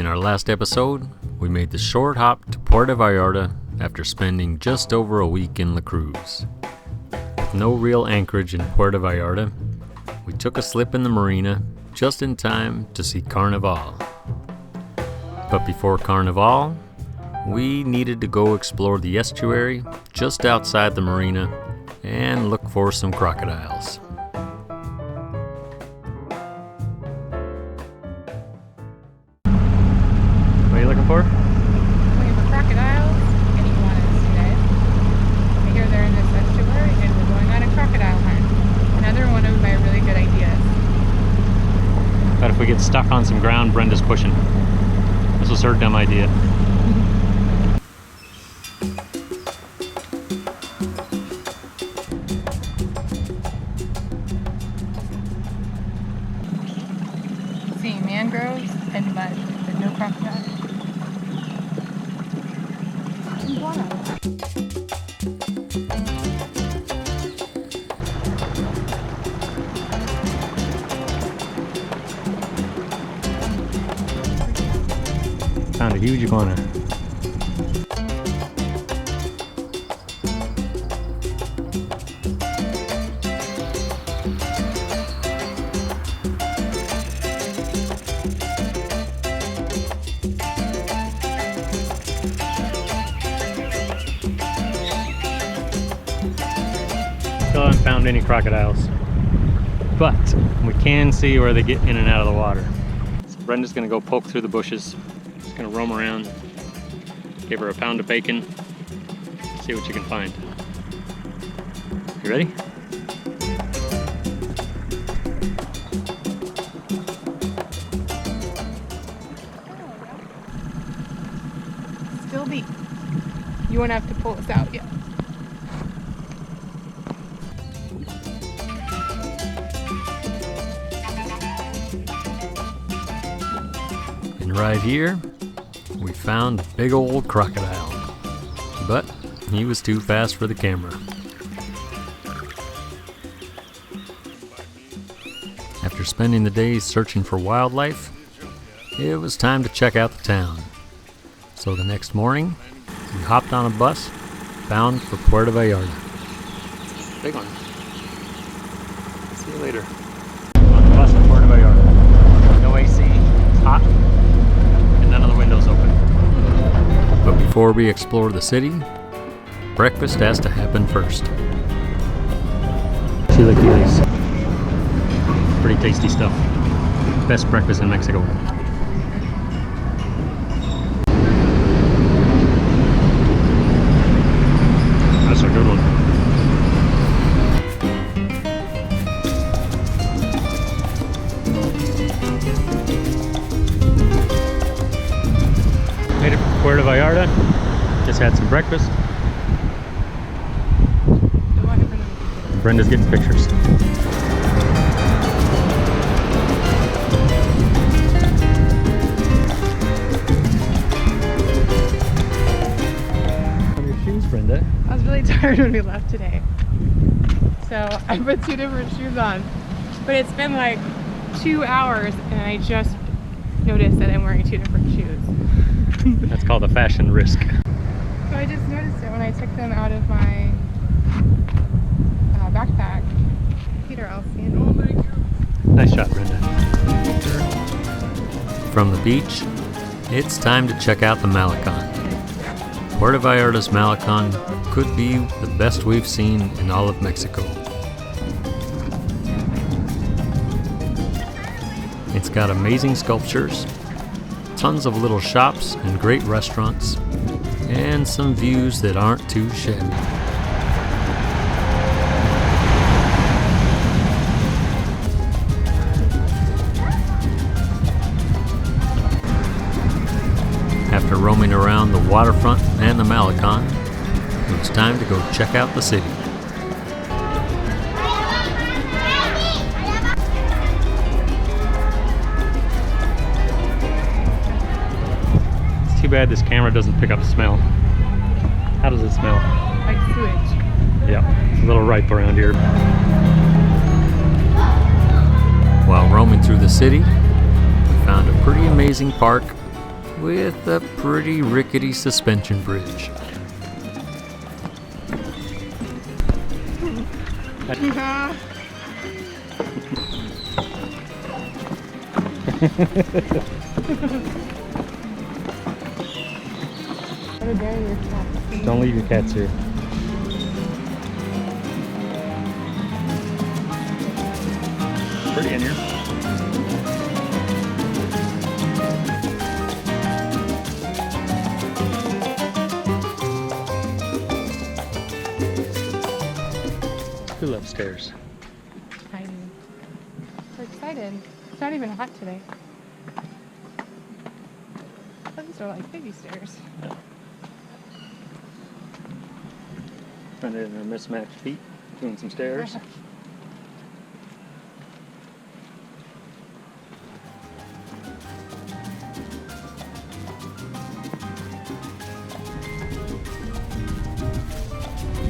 In our last episode, we made the short hop to Puerto Vallarta after spending just over a week in La Cruz. With no real anchorage in Puerto Vallarta, we took a slip in the marina just in time to see Carnival. But before Carnival, we needed to go explore the estuary just outside the marina and look for some crocodiles. What are you looking for? Looking for crocodiles and iguanas today. I hear they're in this estuary and we're going on a crocodile hunt. Another one of my really good ideas. But if we get stuck on some ground, Brenda's pushing. This was her dumb idea. Seeing mangroves and mud, but no crocodiles. Found a huge iguana. Still haven't found any crocodiles, but we can see where they get in and out of the water. So Brenda's gonna go poke through the bushes. Just gonna roam around, give her a pound of bacon, see what you can find. You ready? Still deep. You won't have to pull us out yet. And right here, we found a big old crocodile, but he was too fast for the camera. After spending the day searching for wildlife, it was time to check out the town. So the next morning, we hopped on a bus bound for Puerto Vallarta. Big one. See you later. On the bus to Puerto Vallarta. No AC, it's hot, and none of the windows open. But before we explore the city, breakfast has to happen first. Chilaquiles. Pretty tasty stuff. Best breakfast in Mexico. That's a good one. Made it to Puerto Vallarta. Just had some breakfast. Brenda's getting pictures. On your shoes, Brenda. I was really tired when we left today. So I put two different shoes on. But it's been like 2 hours and I just noticed that I'm wearing two different shoes. That's called a fashion risk. So I just noticed it when I took them out of my backpack. Peter, I'll see it. Oh my God. Nice shot, Brenda. From the beach, it's time to check out the Malecon. Puerto Vallarta's Malecon could be the best we've seen in all of Mexico. It's got amazing sculptures, tons of little shops and great restaurants, and some views that aren't too shabby. After roaming around the waterfront and the Malecon, it was time to go check out the city. It's too bad this camera doesn't pick up smell. How does it smell? Like sewage. Yeah, it's a little ripe around here. While roaming through the city, we found a pretty amazing park with a pretty rickety suspension bridge. Don't leave your cats here. Pretty in here. Who loves stairs? I do. We're excited. It's not even hot today. These are like baby stairs. Trying to hit her mismatched feet, doing some stairs.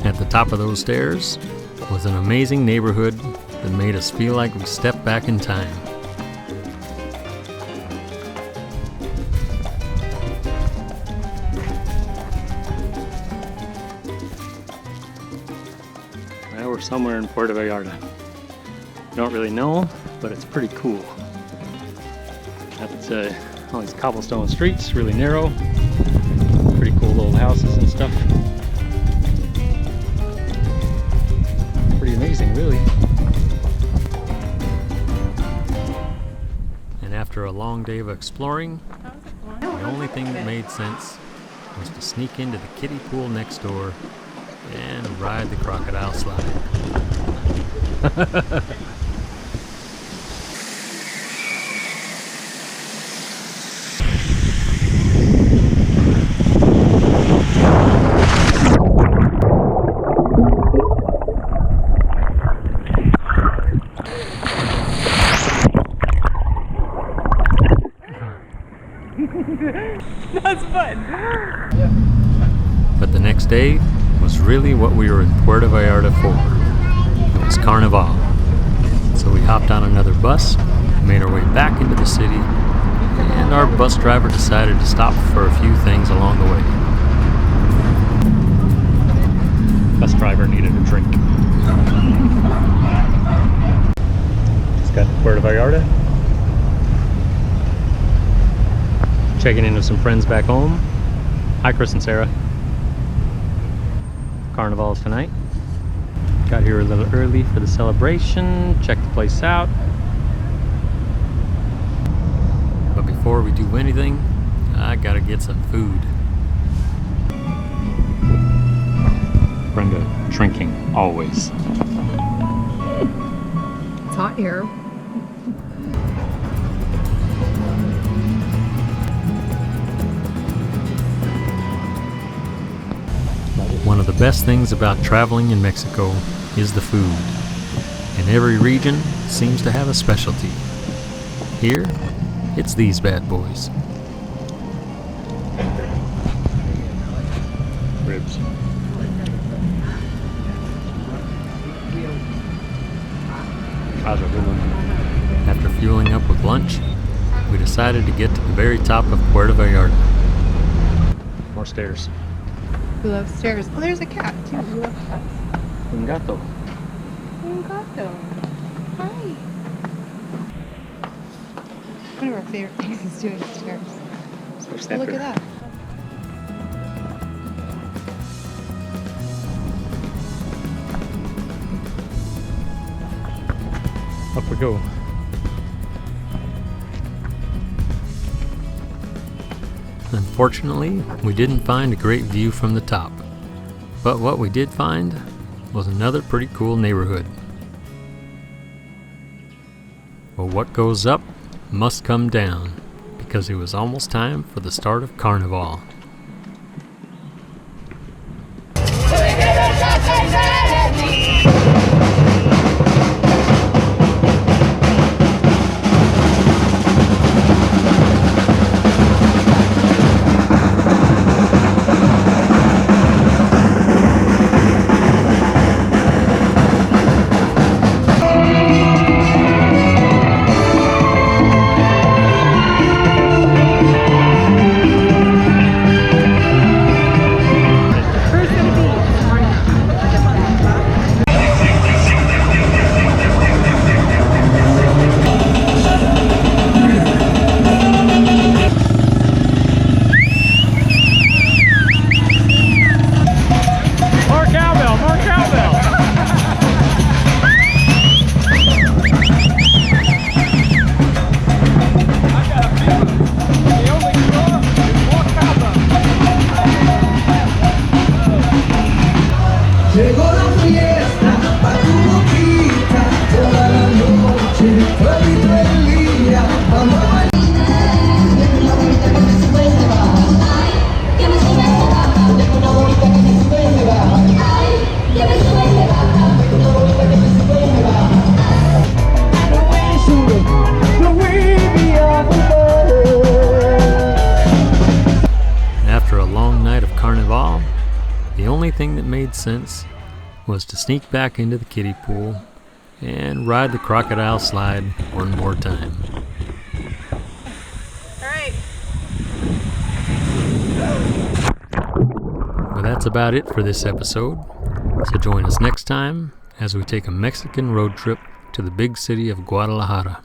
At the top of those stairs was an amazing neighborhood that made us feel like we stepped back in time. Well, we're somewhere in Puerto Vallarta. Don't really know, but it's pretty cool. That's all these cobblestone streets, really narrow. Pretty cool little houses and stuff. Pretty amazing, really. And after a long day of exploring, the only thing that made sense was to sneak into the kiddie pool next door and ride the crocodile slide. That's fun. But the next day was really what we were in Puerto Vallarta for. It was Carnival. So we hopped on another bus, made our way back into the city, and our bus driver decided to stop for a few things along the way. Bus driver needed a drink. Just got to Puerto Vallarta. Checking in with some friends back home. Hi, Chris and Sarah. Carnival's tonight. Got here a little early for the celebration. Checked the place out. But before we do anything, I gotta get some food. Brenda, drinking always. It's hot here. One of the best things about traveling in Mexico is the food, and every region seems to have a specialty. Here, it's these bad boys. Ribs. After fueling up with lunch, we decided to get to the very top of Puerto Vallarta. More stairs. We love stairs. Oh, there's a cat too. We love cats. Un gato. Un gato. Hi. One of our favorite things is doing stairs. Oh, look at that. Up we go. Unfortunately, we didn't find a great view from the top, but what we did find was another pretty cool neighborhood. Well, what goes up must come down, because it was almost time for the start of Carnival. Carnival, the only thing that made sense was to sneak back into the kiddie pool and ride the crocodile slide one more time. Alright. Well, that's about it for this episode. So join us next time as we take a Mexican road trip to the big city of Guadalajara.